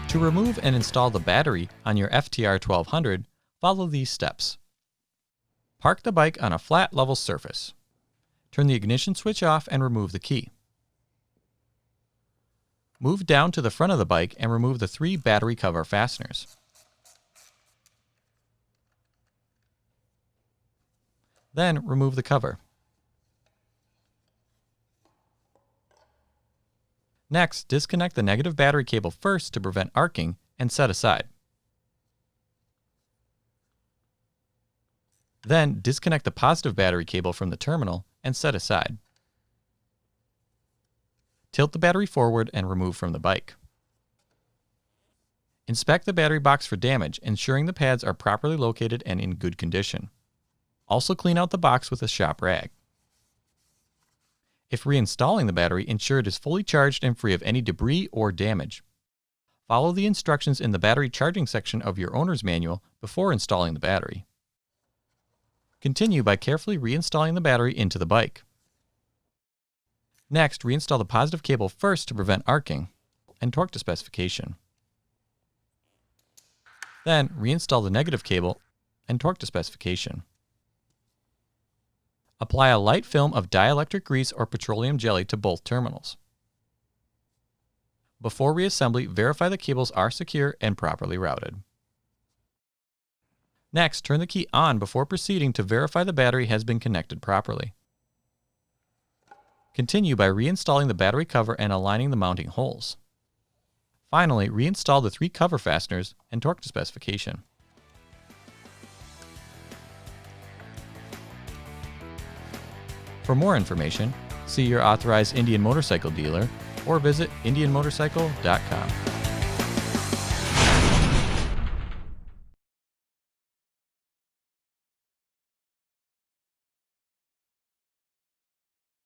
To remove and install the battery on your FTR 1200, follow these steps. Park the bike on a flat, level surface. Turn the ignition switch off and remove the key. Move down to the front of the bike and remove the 3 battery cover fasteners. Then remove the cover. Next, disconnect the negative battery cable first to prevent arcing and set aside. Then, disconnect the positive battery cable from the terminal and set aside. Tilt the battery forward and remove from the bike. Inspect the battery box for damage, ensuring the pads are properly located and in good condition. Also clean out the box with a shop rag. If reinstalling the battery, ensure it is fully charged and free of any debris or damage. Follow the instructions in the battery charging section of your owner's manual before installing the battery. Continue by carefully reinstalling the battery into the bike. Next, reinstall the positive cable first to prevent arcing and torque to specification. Then, reinstall the negative cable and torque to specification. Apply a light film of dielectric grease or petroleum jelly to both terminals. Before reassembly, verify the cables are secure and properly routed. Next, turn the key on before proceeding to verify the battery has been connected properly. Continue by reinstalling the battery cover and aligning the mounting holes. Finally, reinstall the 3 cover fasteners and torque to specification. For more information, see your authorized Indian motorcycle dealer or visit indianmotorcycle.com.